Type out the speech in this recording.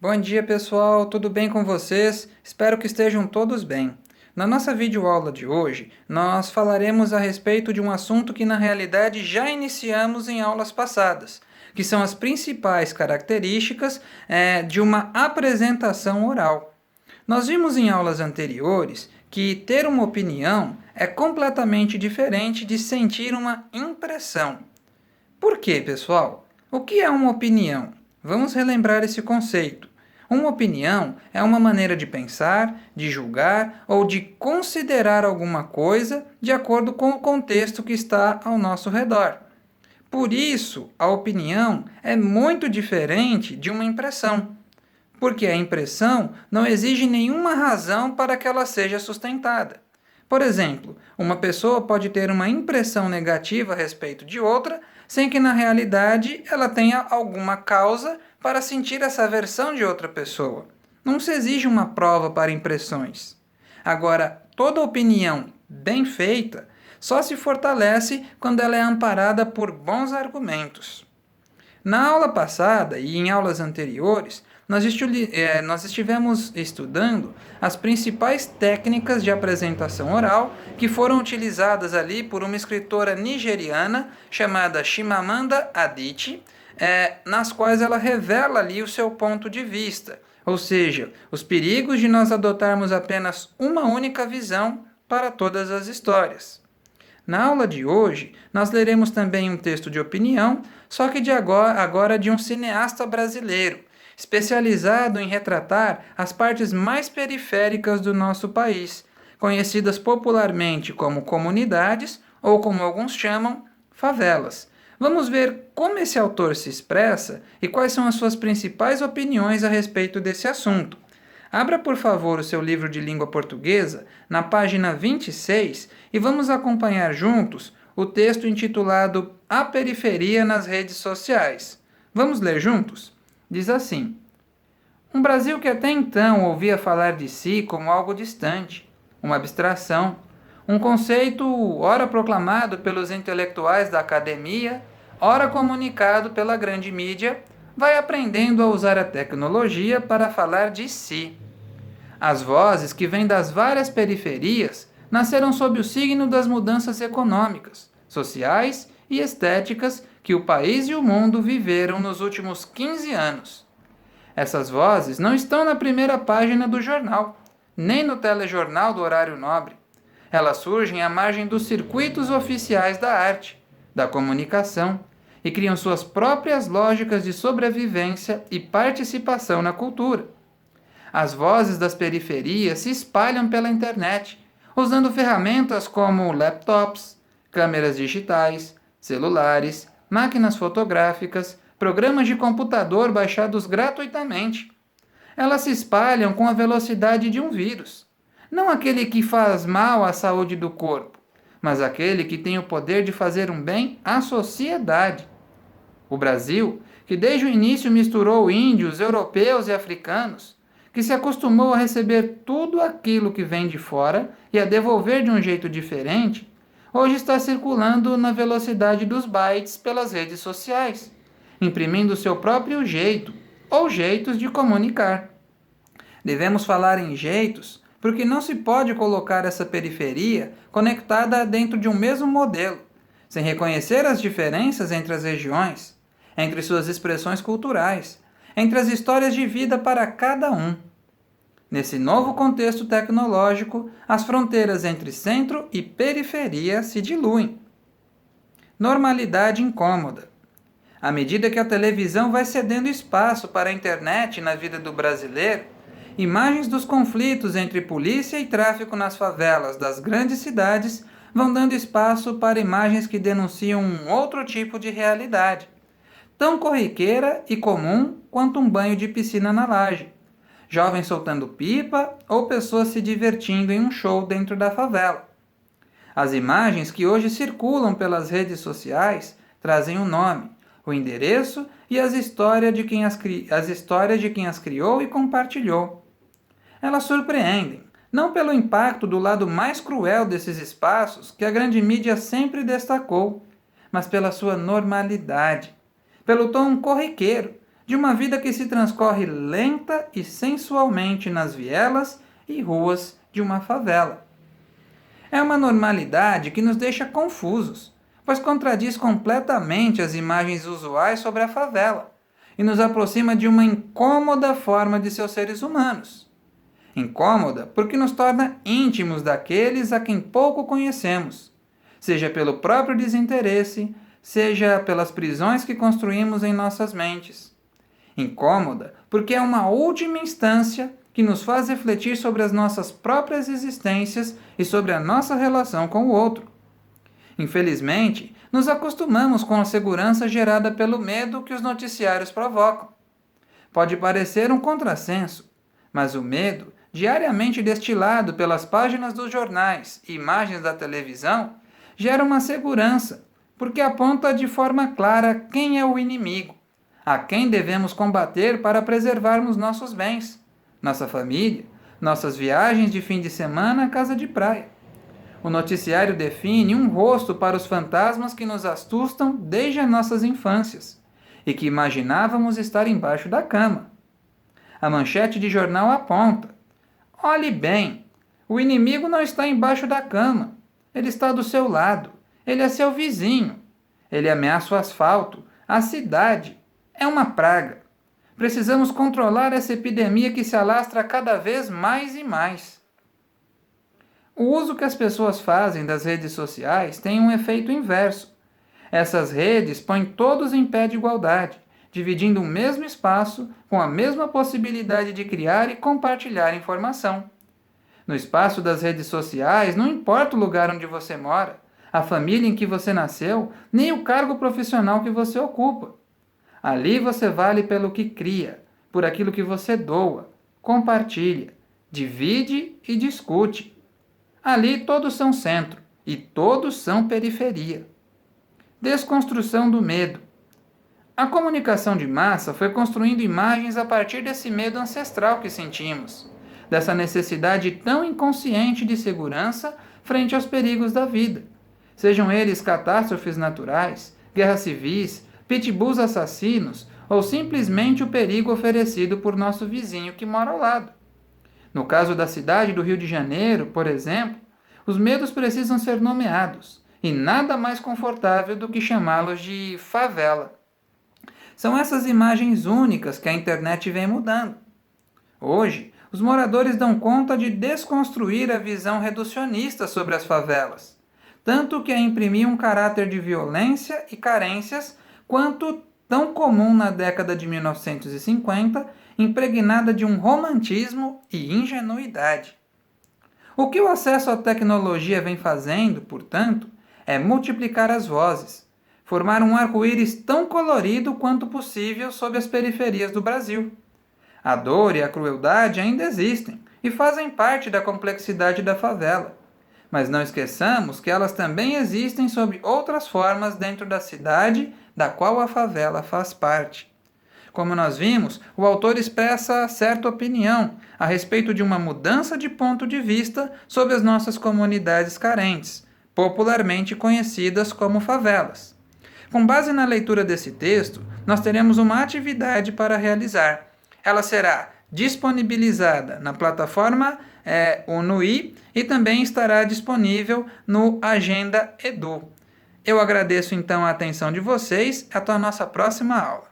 Bom dia, pessoal, tudo bem com vocês? Espero que estejam todos bem. Na nossa videoaula de hoje, nós falaremos a respeito de um assunto que na realidade já iniciamos em aulas passadas, que são as principais características de uma apresentação oral. Nós vimos em aulas anteriores que ter uma opinião é completamente diferente de sentir uma impressão. Por quê, pessoal? O que é uma opinião? Vamos relembrar esse conceito. Uma opinião é uma maneira de pensar, de julgar ou de considerar alguma coisa de acordo com o contexto que está ao nosso redor. Por isso, a opinião é muito diferente de uma impressão, porque a impressão não exige nenhuma razão para que ela seja sustentada. Por exemplo, uma pessoa pode ter uma impressão negativa a respeito de outra, sem que na realidade ela tenha alguma causa para sentir essa aversão de outra pessoa. Não se exige uma prova para impressões. Agora, toda opinião bem feita só se fortalece quando ela é amparada por bons argumentos. Na aula passada e em aulas anteriores, nós estivemos estudando as principais técnicas de apresentação oral que foram utilizadas ali por uma escritora nigeriana chamada Chimamanda Adichie, nas quais ela revela ali o seu ponto de vista, ou seja, os perigos de nós adotarmos apenas uma única visão para todas as histórias. Na aula de hoje, nós leremos também um texto de opinião, só que agora de um cineasta brasileiro, especializado em retratar as partes mais periféricas do nosso país, conhecidas popularmente como comunidades ou, como alguns chamam, favelas. Vamos ver como esse autor se expressa e quais são as suas principais opiniões a respeito desse assunto. Abra, por favor, o seu livro de língua portuguesa na página 26 e vamos acompanhar juntos o texto intitulado A Periferia nas Redes Sociais. Vamos ler juntos? Diz assim: Um Brasil que até então ouvia falar de si como algo distante, uma abstração, um conceito ora proclamado pelos intelectuais da academia, ora comunicado pela grande mídia, vai aprendendo a usar a tecnologia para falar de si. As vozes que vêm das várias periferias nasceram sob o signo das mudanças econômicas, sociais e estéticas que o país e o mundo viveram nos últimos 15 anos. Essas vozes não estão na primeira página do jornal, nem no telejornal do horário nobre. Elas surgem à margem dos circuitos oficiais da arte, da comunicação, e criam suas próprias lógicas de sobrevivência e participação na cultura. As vozes das periferias se espalham pela internet, usando ferramentas como laptops, câmeras digitais, celulares, máquinas fotográficas, programas de computador baixados gratuitamente. Elas se espalham com a velocidade de um vírus. Não aquele que faz mal à saúde do corpo, mas aquele que tem o poder de fazer um bem à sociedade. O Brasil, que desde o início misturou índios, europeus e africanos, que se acostumou a receber tudo aquilo que vem de fora e a devolver de um jeito diferente, hoje está circulando na velocidade dos bytes pelas redes sociais, imprimindo seu próprio jeito ou jeitos de comunicar. Devemos falar em jeitos porque não se pode colocar essa periferia conectada dentro de um mesmo modelo, sem reconhecer as diferenças entre as regiões, entre suas expressões culturais, entre as histórias de vida para cada um. Nesse novo contexto tecnológico, as fronteiras entre centro e periferia se diluem. Normalidade incômoda. À medida que a televisão vai cedendo espaço para a internet na vida do brasileiro, imagens dos conflitos entre polícia e tráfico nas favelas das grandes cidades vão dando espaço para imagens que denunciam um outro tipo de realidade, tão corriqueira e comum quanto um banho de piscina na laje, jovens soltando pipa ou pessoas se divertindo em um show dentro da favela. As imagens que hoje circulam pelas redes sociais trazem o nome, o endereço e as histórias de quem as criou e compartilhou. Elas surpreendem, não pelo impacto do lado mais cruel desses espaços que a grande mídia sempre destacou, mas pela sua normalidade, pelo tom corriqueiro, de uma vida que se transcorre lenta e sensualmente nas vielas e ruas de uma favela. É uma normalidade que nos deixa confusos, pois contradiz completamente as imagens usuais sobre a favela e nos aproxima de uma incômoda forma de seus seres humanos. Incômoda porque nos torna íntimos daqueles a quem pouco conhecemos, seja pelo próprio desinteresse, seja pelas prisões que construímos em nossas mentes. Incômoda porque é uma última instância que nos faz refletir sobre as nossas próprias existências e sobre a nossa relação com o outro. Infelizmente, nos acostumamos com a segurança gerada pelo medo que os noticiários provocam. Pode parecer um contrassenso, mas o medo, diariamente destilado pelas páginas dos jornais e imagens da televisão, gera uma segurança, porque aponta de forma clara quem é o inimigo, a quem devemos combater para preservarmos nossos bens, nossa família, nossas viagens de fim de semana à casa de praia. O noticiário define um rosto para os fantasmas que nos assustam desde as nossas infâncias e que imaginávamos estar embaixo da cama. A manchete de jornal aponta: olhe bem, o inimigo não está embaixo da cama, ele está do seu lado, ele é seu vizinho, ele ameaça o asfalto, a cidade, é uma praga. Precisamos controlar essa epidemia que se alastra cada vez mais e mais. O uso que as pessoas fazem das redes sociais tem um efeito inverso. Essas redes põem todos em pé de igualdade, dividindo o mesmo espaço com a mesma possibilidade de criar e compartilhar informação. No espaço das redes sociais, não importa o lugar onde você mora, a família em que você nasceu, nem o cargo profissional que você ocupa. Ali você vale pelo que cria, por aquilo que você doa, compartilha, divide e discute. Ali todos são centro e todos são periferia. Desconstrução do medo. A comunicação de massa foi construindo imagens a partir desse medo ancestral que sentimos, dessa necessidade tão inconsciente de segurança frente aos perigos da vida, sejam eles catástrofes naturais, guerras civis, pitbulls assassinos ou simplesmente o perigo oferecido por nosso vizinho que mora ao lado. No caso da cidade do Rio de Janeiro, por exemplo, os medos precisam ser nomeados, e nada mais confortável do que chamá-los de favela. São essas imagens únicas que a internet vem mudando. Hoje, os moradores dão conta de desconstruir a visão reducionista sobre as favelas, tanto que a imprimir um caráter de violência e carências quanto tão comum na década de 1950, impregnada de um romantismo e ingenuidade. O que o acesso à tecnologia vem fazendo, portanto, é multiplicar as vozes, formar um arco-íris tão colorido quanto possível sob as periferias do Brasil. A dor e a crueldade ainda existem e fazem parte da complexidade da favela, mas não esqueçamos que elas também existem sob outras formas dentro da cidade da qual a favela faz parte. Como nós vimos, o autor expressa certa opinião a respeito de uma mudança de ponto de vista sobre as nossas comunidades carentes, popularmente conhecidas como favelas. Com base na leitura desse texto, nós teremos uma atividade para realizar. Ela será disponibilizada na plataforma UNUI e também estará disponível no Agenda Edu. Eu agradeço então a atenção de vocês. Até a nossa próxima aula.